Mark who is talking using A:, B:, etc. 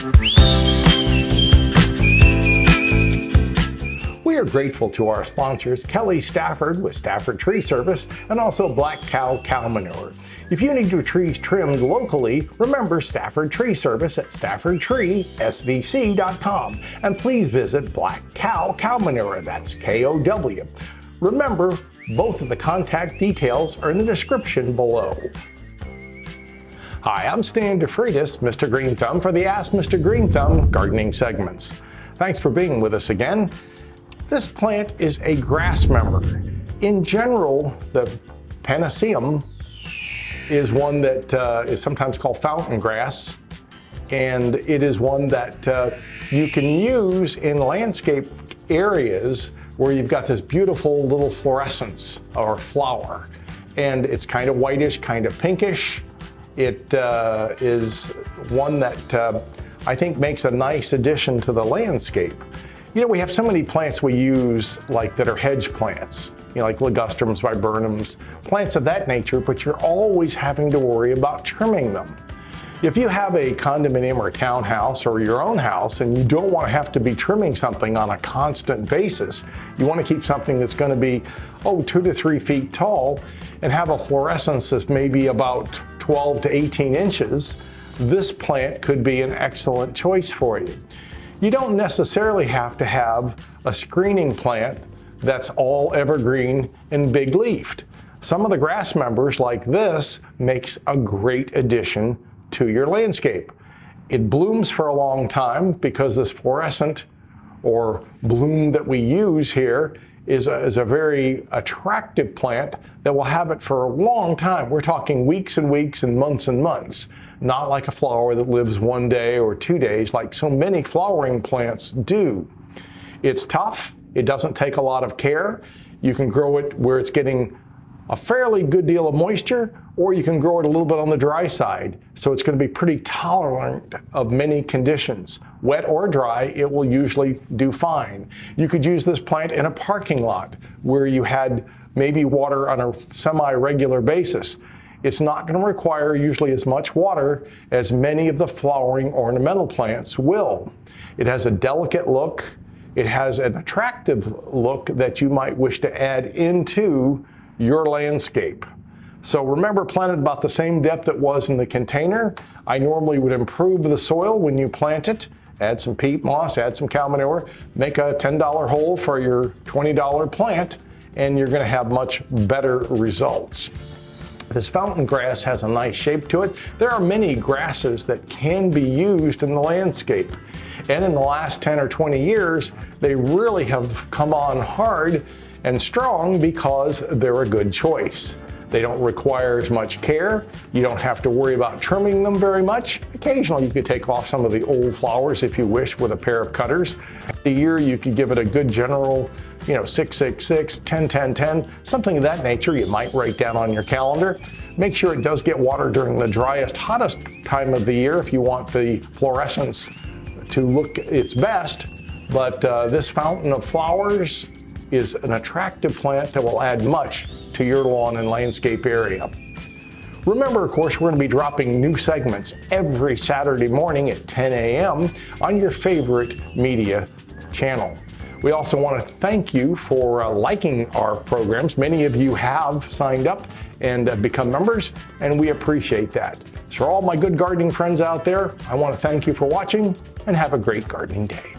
A: We are grateful to our sponsors, Kelly Stafford with Stafford Tree Service and also Black Kow Cow Manure. If you need your trees trimmed locally, remember Stafford Tree Service at staffordtreesvc.com, and please visit Black Kow Cow Manure, that's K-O-W. Remember, both of the contact details are in the description below. Hi, I'm Stan DeFreitas, Mr. Greenthumb, for the Ask Mr. Greenthumb Gardening Segments. Thanks for being with us again. This plant is a grass member. In general, the Panaceum is one that is sometimes called fountain grass, and it is one that you can use in landscape areas where you've got this beautiful little fluorescence or flower, and it's kind of whitish, kind of pinkish. It is one that I think makes a nice addition to the landscape. You know, we have so many plants we use like that are hedge plants, you know, like ligustrums, viburnums, plants of that nature, but you're always having to worry about trimming them. If you have a condominium or a townhouse or your own house and you don't want to have to be trimming something on a constant basis, you want to keep something that's going to be, 2 to 3 feet tall and have a fluorescence that's maybe about 12 to 18 inches, this plant could be an excellent choice for you. You don't necessarily have to have a screening plant that's all evergreen and big leafed. Some of the grass members like this makes a great addition to your landscape. It blooms for a long time because this fluorescent or bloom that we use here is a very attractive plant that will have it for a long time. We're talking weeks and weeks and months, not like a flower that lives 1 day or 2 days like so many flowering plants do. It's tough. It doesn't take a lot of care. You can grow it where it's getting a fairly good deal of moisture, or you can grow it a little bit on the dry side. So it's going to be pretty tolerant of many conditions. Wet or dry, it will usually do fine. You could use this plant in a parking lot where you had maybe water on a semi-regular basis. It's not going to require usually as much water as many of the flowering ornamental plants will. It has a delicate look. It has an attractive look that you might wish to add into your landscape. So remember, planted about the same depth it was in the container. I normally would improve the soil when you plant it, add some peat moss, add some cow manure, make a $10 hole for your $20 plant, and you're going to have much better results. This fountain grass has a nice shape to it. There are many grasses that can be used in the landscape. And in the last 10 or 20 years, they really have come on hard and strong because they're a good choice. They don't require as much care. You don't have to worry about trimming them very much. Occasionally you could take off some of the old flowers if you wish with a pair of cutters. A year you could give it a good general 6-6-6, 10-10-10, something of that nature you might write down on your calendar. Make sure it does get water during the driest, hottest time of the year if you want the fluorescence to look its best. But this fountain of flowers is an attractive plant that will add much to your lawn and landscape area. Remember, of course, we're going to be dropping new segments every Saturday morning at 10 a.m. on your favorite media channel. We also want to thank you for liking our programs. Many of you have signed up and become members, and we appreciate that. So for all my good gardening friends out there, I want to thank you for watching and have a great gardening day.